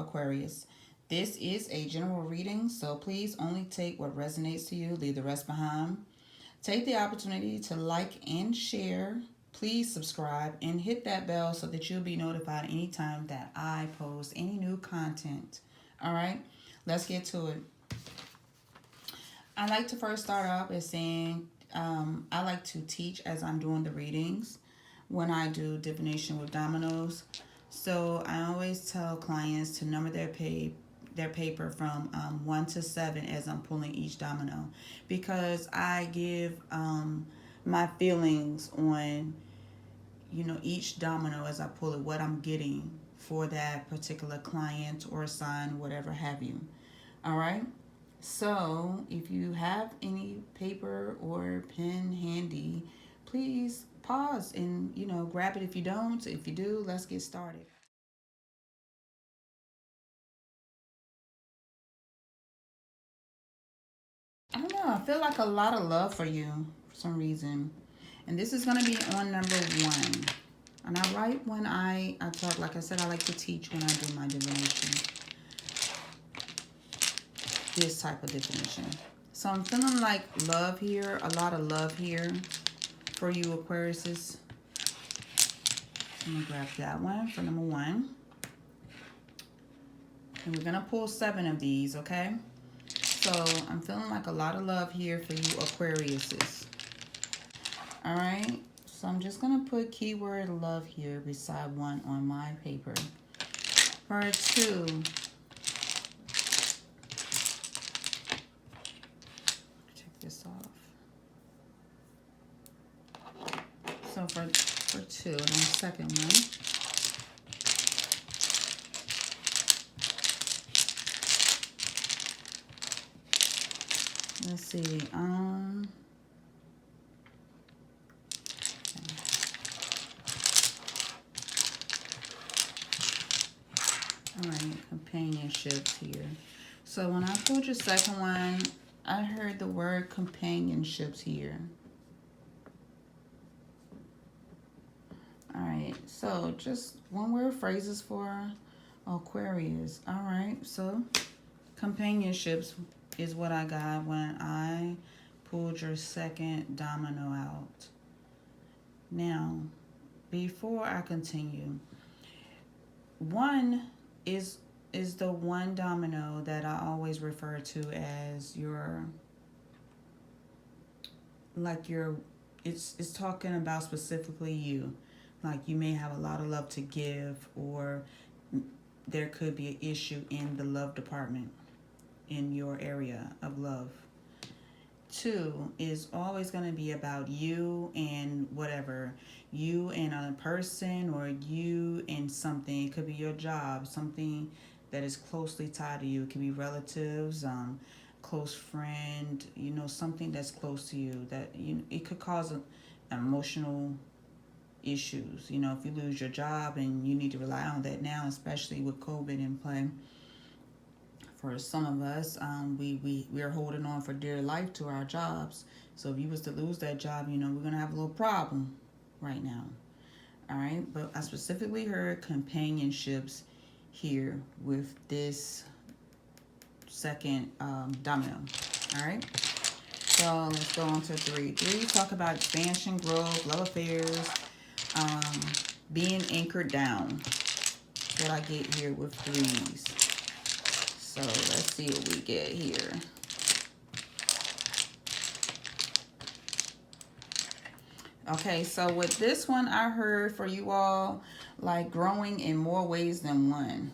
Aquarius. This is a general reading, so please only take what resonates to you, leave the rest behind. Take the opportunity to like and share. Please subscribe and hit that bell so that you'll be notified anytime that I post any new content. All right, let's get to it. I like to first start off by saying I like to teach as I'm doing the readings when I do divination with dominoes. So I always tell clients to number their paper from 1 to 7 as I'm pulling each domino, because I give my feelings on each domino as I pull it, what I'm getting for that particular client or sign, whatever have you. All right. So if you have any paper or pen handy, please pause and grab it if you don't. If you do, let's get started. I don't know. I feel like a lot of love for you for some reason. And this is going to be on number 1. And I write when I talk. Like I said, I like to teach when I do my divination. This type of divination. So I'm feeling like love here. A lot of love here for you, Aquariuses. I'm going to grab that one for number 1. And we're going to pull 7 of these, okay? So I'm feeling like a lot of love here for you, Aquariuses. All right. So I'm just going to put keyword love here beside 1 on my paper. For 2, check this off. So for 2, and then the second one. Let's see. All right, companionships here. So when I pulled your second one, I heard the word companionships here. All right, so just one word phrases for Aquarius. All right, so companionships is what I got when I pulled your second domino out. Now, before I continue, 1 is the one domino that I always refer to as it's talking about specifically you. Like you may have a lot of love to give, or there could be an issue in the love department in your area of love. 2 is always going to be about you and whatever. You and a person, or you and something. It could be your job, something that is closely tied to you. It could be relatives, close friend, something that's close to you. That it could cause emotional issues. If you lose your job and you need to rely on that now, especially with COVID in play. For some of us, we are holding on for dear life to our jobs. So if you was to lose that job, we're going to have a little problem right now. All right. But I specifically heard companionships here with this second domino. All right. So let's go on to 3. 3 talk about expansion, growth, love affairs, being anchored down. What I get here with 3s. So let's see what we get here. Okay, so with this one, I heard for you all, like growing in more ways than one.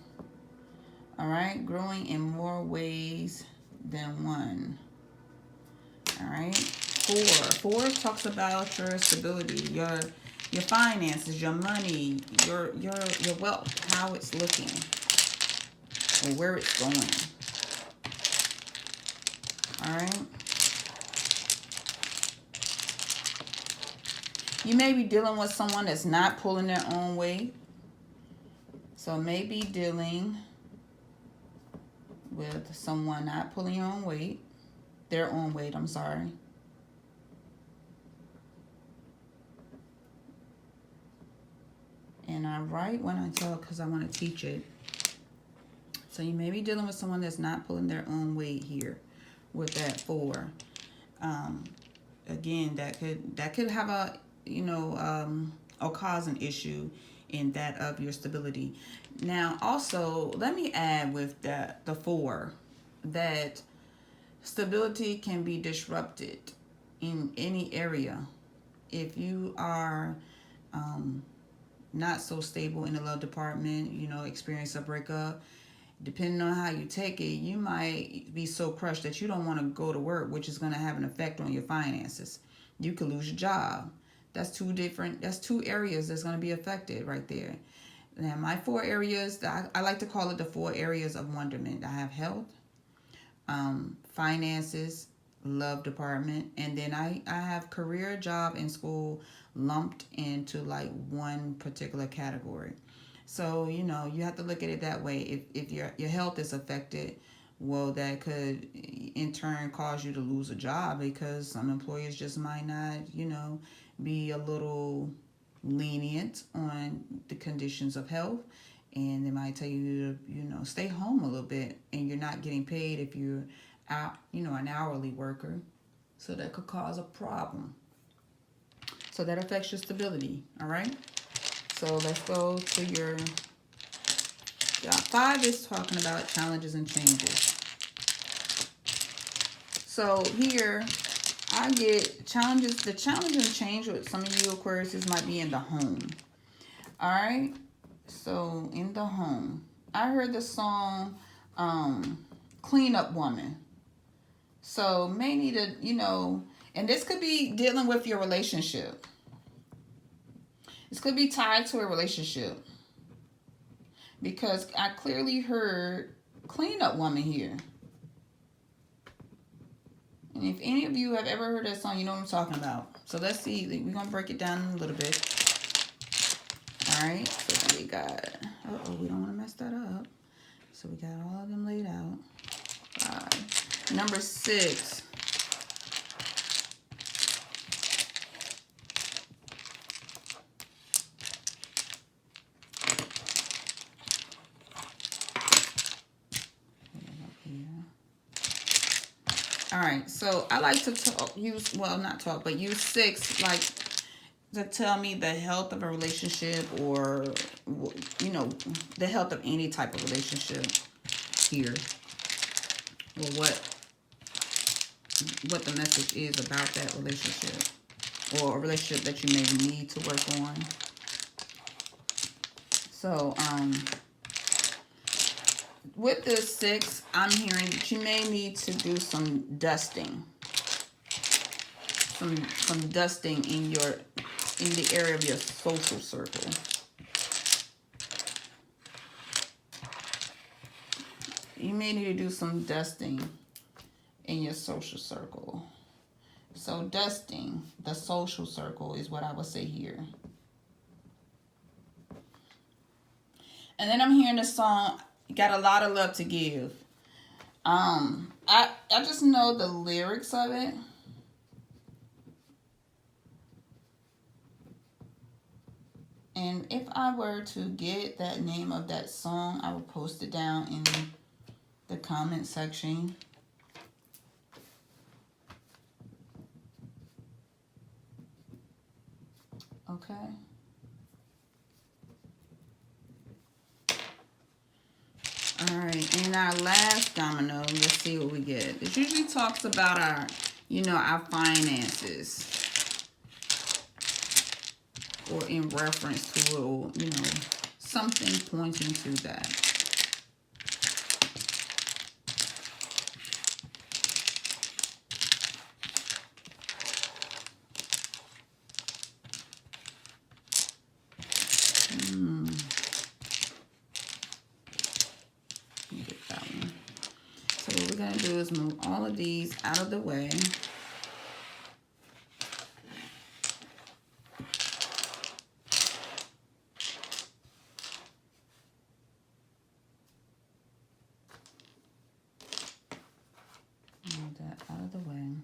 All right, growing in more ways than one. All right, 4 talks about your stability, your finances, your money, your wealth, how it's looking, or where it's going. All right. You may be dealing with someone that's not pulling their own weight. So maybe dealing with someone not pulling their own weight, I'm sorry. And I write when I tell because I want to teach it. So you may be dealing with someone that's not pulling their own weight here with that 4. Again, that could have a, you know, or cause an issue in that of your stability. Now, also, let me add with that the 4 that stability can be disrupted in any area if you are not so stable in the love department, you know, experience a breakup. Depending on how you take it, you might be so crushed that you don't want to go to work, which is going to have an effect on your finances. You could lose your job. That's 2 areas that's going to be affected right there. Now, my 4 areas, I like to call it the 4 areas of wonderment. I have health, finances, love department, and then I have career, job, and school lumped into like one particular category. So, you know, you have to look at it that way. If your health is affected, well, that could in turn cause you to lose a job, because some employers just might not, you know, be a little lenient on the conditions of health. And they might tell you to, you know, stay home a little bit, and you're not getting paid if you're out, you know, an hourly worker. So that could cause a problem. So that affects your stability, all right? So let's go to your 5 is talking about challenges and changes. So here I get challenges. The challenge and change with some of you Aquariuses might be in the home. All right. So in the home, I heard the song Clean Up Woman. So may need to, you know, and this could be dealing with your relationship. This could be tied to a relationship, because I clearly heard clean up woman here. And if any of you have ever heard that song, you know what I'm talking about. So let's see. We're going to break it down a little bit. All right. So we got, we don't want to mess that up. So we got all of them laid out. 5. Number 6. All right, so I like to use 6 like to tell me the health of a relationship, or, you know, the health of any type of relationship here, or what the message is about that relationship, or a relationship that you may need to work on. So, with this 6, I'm hearing that you may need to do some dusting. Some dusting in the area of your social circle. You may need to do some dusting in your social circle. So dusting the social circle is what I would say here. And then I'm hearing the song, Got a Lot of Love to Give. I just know the lyrics of it. And if I were to get that name of that song, I would post it down in the comment section. Okay. All right, and our last domino, let's see what we get. It usually talks about our, you know, our finances, or in reference to, you know, something pointing to that. Get that one. So what we're gonna do is move all of these out of the way. Move that out of the way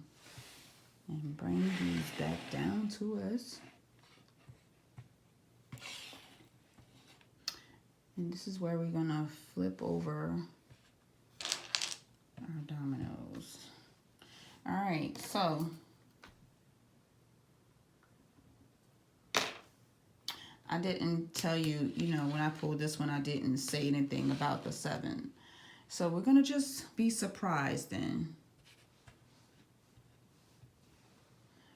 and bring these back down to us. And this is where we're gonna flip over Our dominoes. All right, so I didn't tell you, when I pulled this one, I didn't say anything about the 7. So we're going to just be surprised then.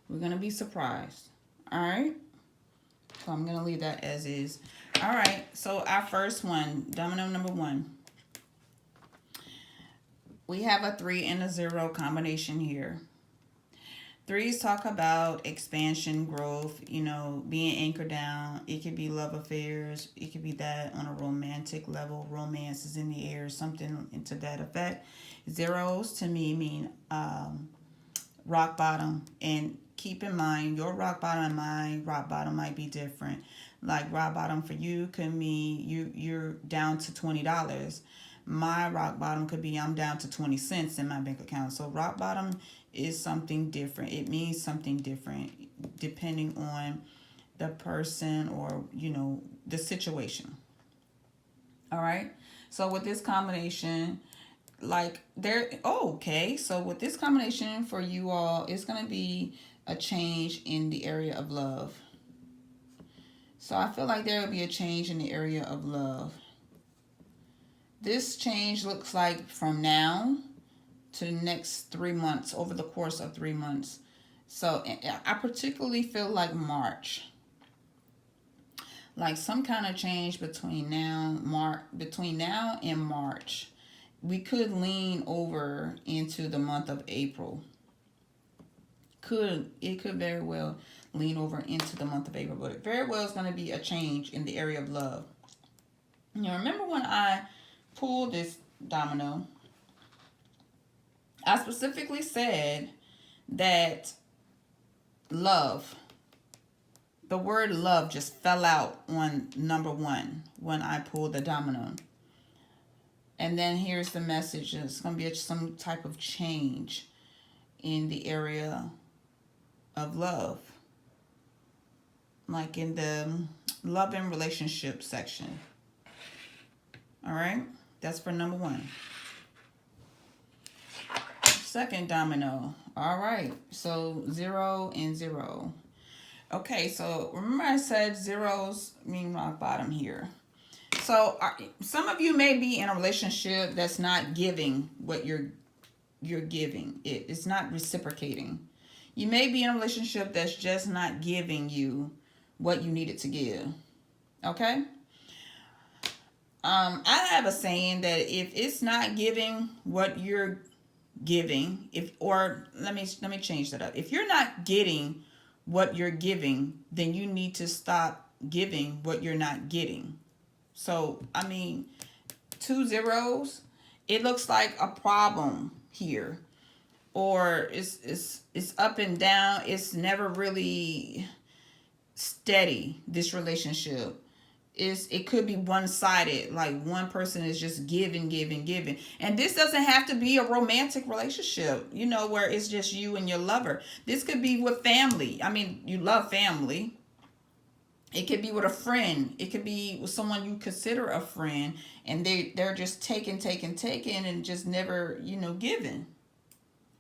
We're going to be surprised. All right. So I'm going to leave that as is. All right. So our first one, domino number 1. We have a 3 and a 0 combination here. 3s talk about expansion, growth, being anchored down. It could be love affairs. It could be that on a romantic level. Romance is in the air, something into that effect. 0s to me mean rock bottom. And keep in mind, your rock bottom and my rock bottom might be different. Like rock bottom for you could mean you're down to $20. My rock bottom could be I'm down to 20 cents in my bank account. So rock bottom is something different. It means something different depending on the person or, the situation. All right. So with this combination, so with this combination for you all, it's going to be a change in the area of love. So I feel like there will be a change in the area of love. This change looks like from now to the next 3 months, over the course of 3 months. So I particularly feel like March. Like some kind of change between now and March. We could lean over into the month of April. It could very well lean over into the month of April, but it very well is going to be a change in the area of love. Remember when I pulled this domino, I specifically said that love, the word love just fell out on number 1 when I pulled the domino. And then here's the message. It's going to be some type of change in the area of love. Like in the love and relationship section. All right. That's for number 1. Second domino. All right. So 0 and 0. Okay. So remember I said 0s mean rock bottom here. So some of you may be in a relationship that's not giving what you're giving. It's not reciprocating. You may be in a relationship that's just not giving you what you needed to give. Okay? I have a saying that if it's not giving what you're giving, let me change that up. If you're not getting what you're giving, then you need to stop giving what you're not getting. So, 2 zeros, it looks like a problem here. Or it's up and down. It's never really steady, this relationship. It could be one-sided, like one person is just giving. And this doesn't have to be a romantic relationship, where it's just you and your lover. This could be with family. You love family. It could be with a friend. It could be with someone you consider a friend, and they're just taking, and just never, giving.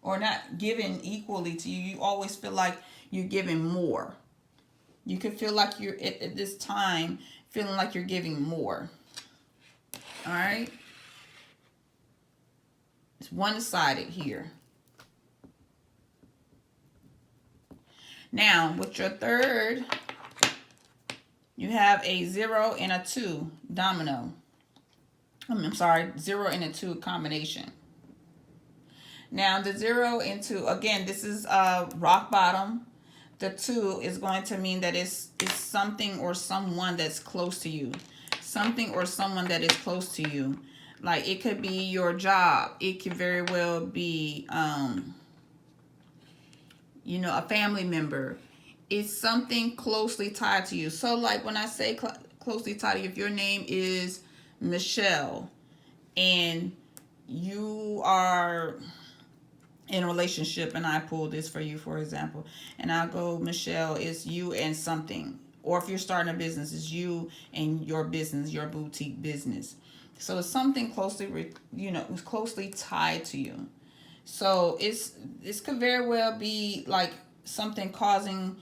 Or not giving equally to you. You always feel like you're giving more. You could feel like you're at this time feeling like you're giving more. All right. It's one-sided here. Now, with your third, you have a 0 and a 2 domino. 0 and a 2 combination. Now, the 0 and 2, again, this is rock bottom. The 2 is going to mean that it's something or someone that's close to you. Something or someone that is close to you. Like, it could be your job. It could very well be, a family member. It's something closely tied to you. So, like, when I say closely tied to you, if your name is Michelle and you are in a relationship, and I pull this for you, for example, and I'll go, Michelle, it's you and something. Or if you're starting a business, it's you and your business, your boutique business. So it's something closely, closely tied to you. So this could very well be like something causing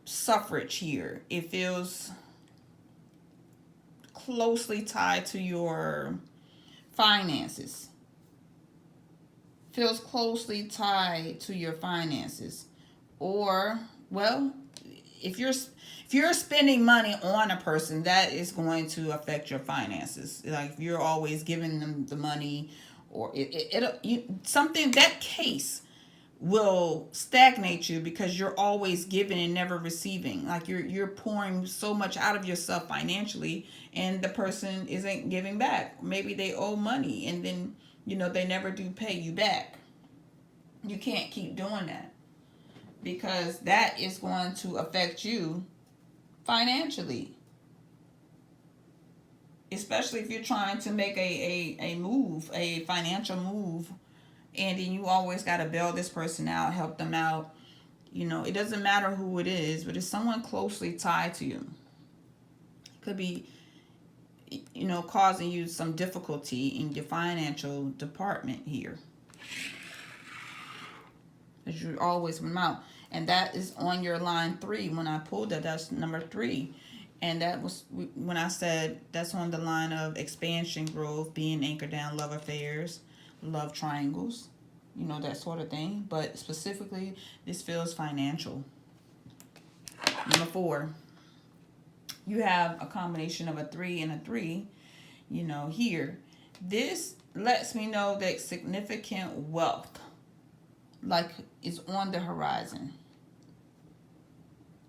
suffrage here. It feels closely tied to your finances. Feels closely tied to your finances. Or, well, if you're spending money on a person, that is going to affect your finances. Like if you're always giving them the money, or something, that case will stagnate you because you're always giving and never receiving. Like you're pouring so much out of yourself financially, and the person isn't giving back. Maybe they owe money, and then they never do pay you back. You can't keep doing that, because that is going to affect you financially, especially if you're trying to make a move, a financial move, and then you always got to bail this person out, help them out. It doesn't matter who it is, but it's someone closely tied to you. Could be, causing you some difficulty in your financial department here, as you always come out. And that is on your line 3. When I pulled that, that's number 3. And that was when I said that's on the line of expansion, growth, being anchored down, love affairs, love triangles, that sort of thing. But specifically, this feels financial. Number 4, you have a combination of a 3 and a 3, here. This lets me know that significant wealth, like, is on the horizon.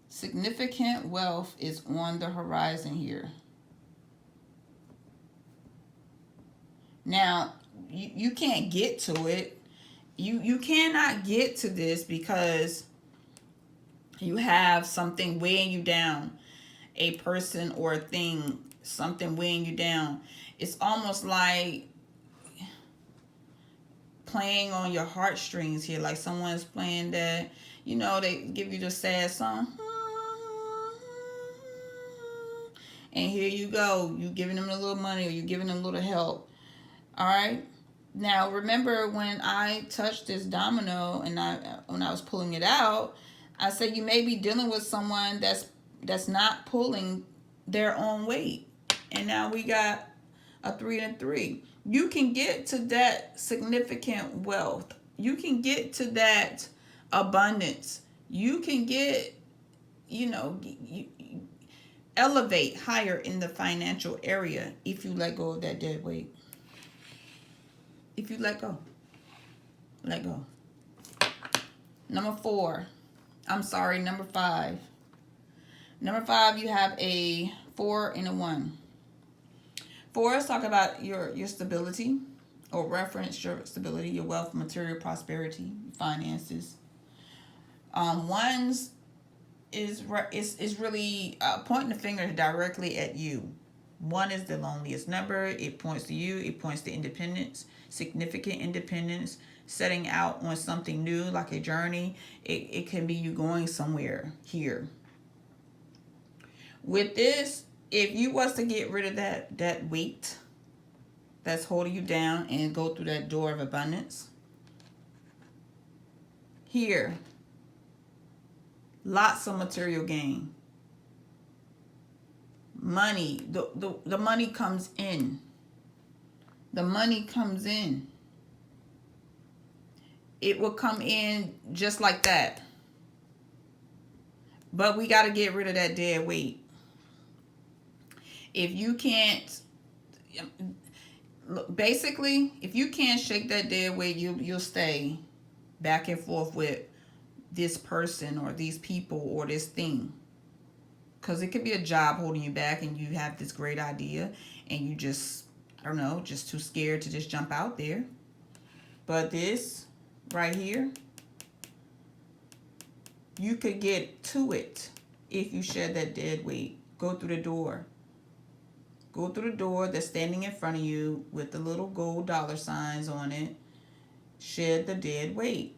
Significant wealth is on the horizon here. Now, you can't get to it. You cannot get to this because you have something weighing you down. A person or a thing, something weighing you down. It's almost like playing on your heartstrings here. Like someone's playing that, they give you the sad song. And here you go. You giving them a little money, or you giving them a little help. All right. Now, remember when I touched this domino and when I was pulling it out, I said you may be dealing with someone that's not pulling their own weight. And now we got a 3 and a 3. You can get to that significant wealth. You can get to that abundance. You can get, elevate higher in the financial area if you let go of that dead weight. If you let go. Let go. Number 5. Number 5, you have a 4 and a 1. 4s talk about your stability, or reference your stability, your wealth, material prosperity, finances. 1s is really pointing the finger directly at you. 1 is the loneliest number. It points to you. It points to independence, significant independence, setting out on something new, like a journey. It can be you going somewhere here. With this, if you was to get rid of that weight that's holding you down and go through that door of abundance, here, lots of material gain. Money, the money comes in. The money comes in. It will come in just like that. But we got to get rid of that dead weight. If you can't, basically, if you can't shake that dead weight, you'll stay back and forth with this person or these people or this thing. Because it could be a job holding you back, and you have this great idea and you just, I don't know, just too scared to just jump out there. But this right here, you could get to it if you shed that dead weight. Go through the door. Go through the door that's standing in front of you with the little gold dollar signs on it. Shed the dead weight.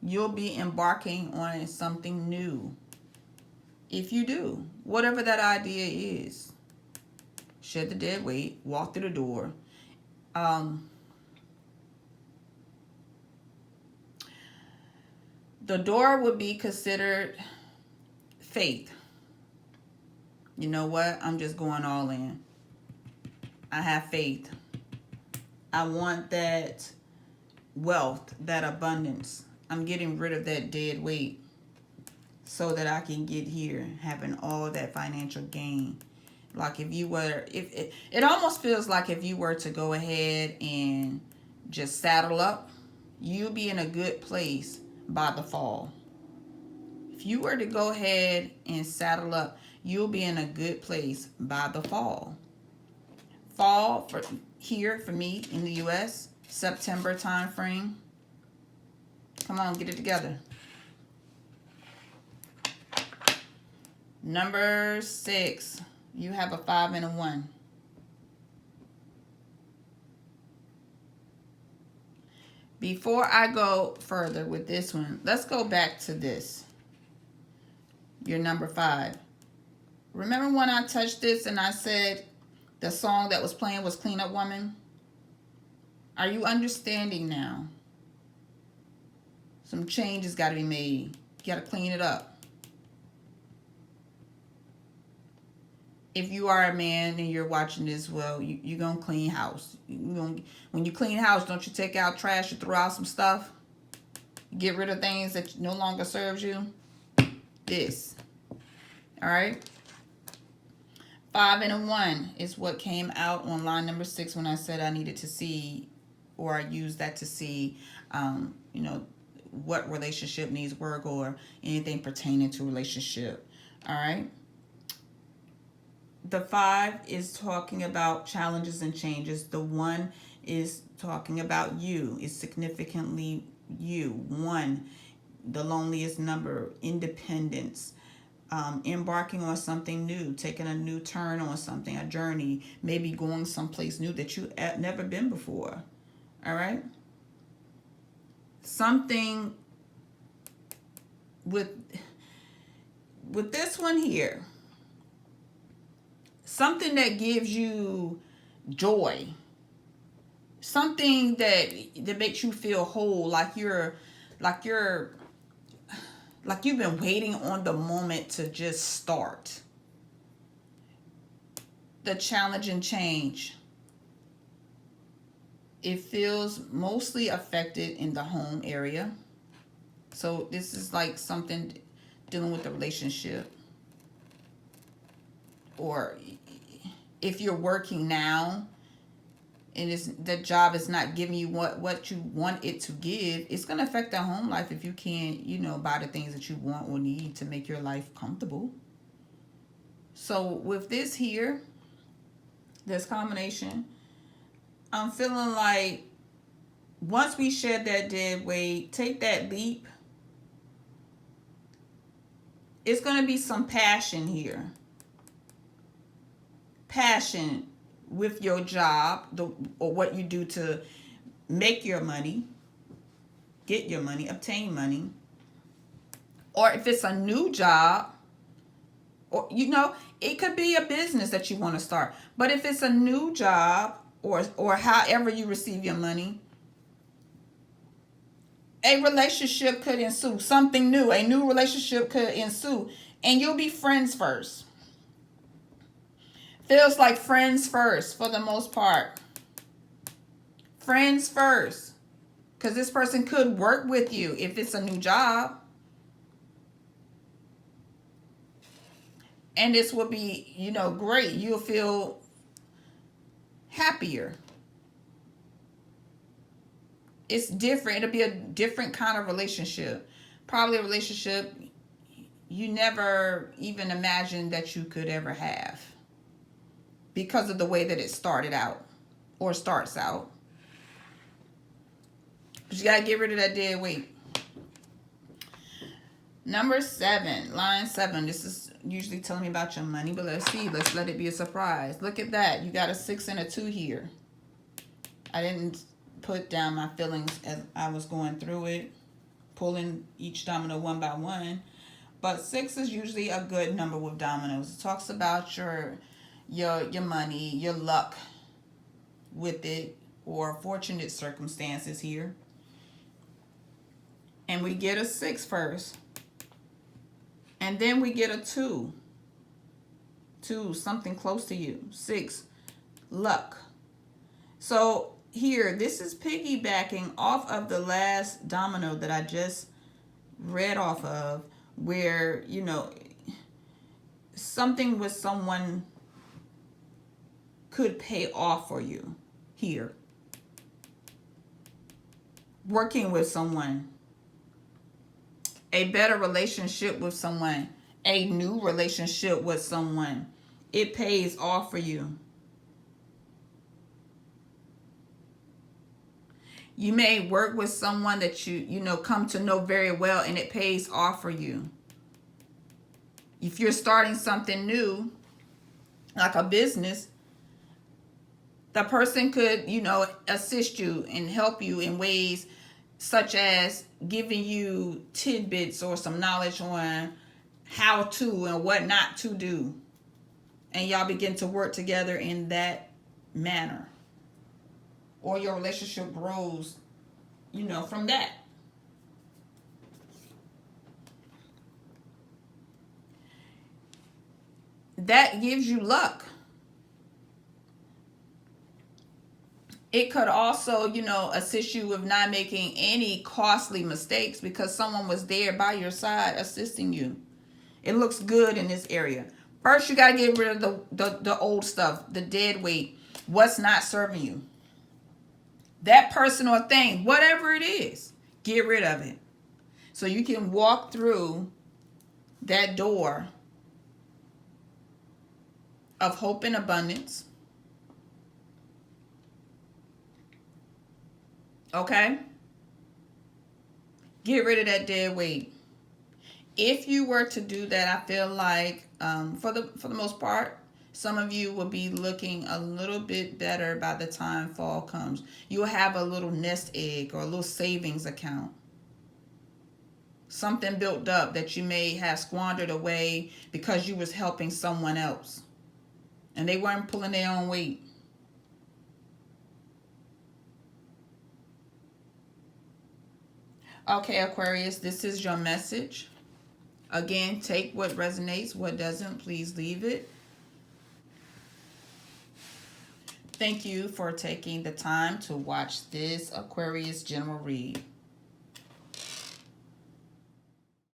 You'll be embarking on something new. If you do, whatever that idea is, shed the dead weight, walk through the door. The door would be considered faith. You know what? I'm just going all in. I have faith. I want that wealth, that abundance. I'm getting rid of that dead weight so that I can get here, having all that financial gain. Like if you were, if it almost feels like if you were to go ahead and just saddle up, you'll be in a good place by the fall. If you were to go ahead and saddle up, you'll be in a good place by the fall. Fall for here for me in the US, September time frame. Come on, get it together. Number 6, you have a 5 and a 1. Before I go further with this one, let's go back to this. Your number 5. Remember when I touched this and I said the song that was playing was Clean Up Woman? Are you understanding now? Some changes got to be made. You got to clean it up. If you are a man and you're watching this, well, you're going to clean house. When you clean house, don't you take out trash and throw out some stuff? Get rid of things that no longer serves you? This. All right? 5 and a 1 is what came out on line number 6 when I said I needed to see, or I used that to see, you know, what relationship needs work or anything pertaining to relationship. All right? The 5 is talking about challenges and changes. The 1 is talking about you. It's significantly you. 1, the loneliest number, independence, embarking on something new, taking a new turn on something, a journey, maybe going someplace new that you have never been before. All right? Something with this one here. Something that gives you joy. Something that makes you feel whole, like you've been waiting on the moment to just start. The challenge and change. It feels mostly affected in the home area. So this is like something dealing with the relationship. Or if you're working now and the job is not giving you what you want it to give, it's going to affect that home life if you can't, you know, buy the things that you want or need to make your life comfortable. So with this here, this combination, I'm feeling like once we shed that dead weight, take that leap, it's going to be some passion here. Passion with your job, or what you do to make your money, get your money, obtain money. Or if it's a new job, or, you know, it could be a business that you want to start. But if it's a new job, or however you receive your money, a relationship could ensue. Something new, a new relationship could ensue. And you'll be friends first. Feels like friends first for the most part. Friends first. Because this person could work with you if it's a new job. And this will be, you know, great. You'll feel happier. It's different. It'll be a different kind of relationship. Probably a relationship you never even imagined that you could ever have. Because of the way that it started out or starts out. But you got to get rid of that dead weight. Number 7, line 7. This is usually telling me about your money, but let's see. Let's let it be a surprise. Look at that. You got a 6 and a 2 here. I didn't put down my feelings as I was going through it, pulling each domino one by one. But 6 is usually a good number with dominoes. It talks about your your money, your luck with it, or fortunate circumstances here. And we get a 6 first. And then we get a 2. 2, something close to you. 6, luck. So here, this is piggybacking off of the last domino that I just read off of, where, you know, something with someone could pay off for you here. Working with someone, a better relationship with someone, a new relationship with someone. It pays off for you. You may work with someone that you know come to know very well, and it pays off for you. If you're starting something new, like a business, the person could, you know, assist you and help you in ways such as giving you tidbits or some knowledge on how to and what not to do. And y'all begin to work together in that manner. Or your relationship grows, you know, from that. That gives you luck. It could also, you know, assist you with not making any costly mistakes because someone was there by your side assisting you. It looks good in this area. First, you got to get rid of the old stuff, the dead weight, what's not serving you. That person or thing, whatever it is, get rid of it. So you can walk through that door of hope and abundance. Okay? Get rid of that dead weight. If you were to do that, I feel like for the most part, some of you will be looking a little bit better by the time fall comes. You'll have a little nest egg or a little savings account. Something built up that you may have squandered away because you was helping someone else. And they weren't pulling their own weight. Okay, Aquarius, this is your message. Again, take what resonates, what doesn't, please leave it. Thank you for taking the time to watch this Aquarius general read.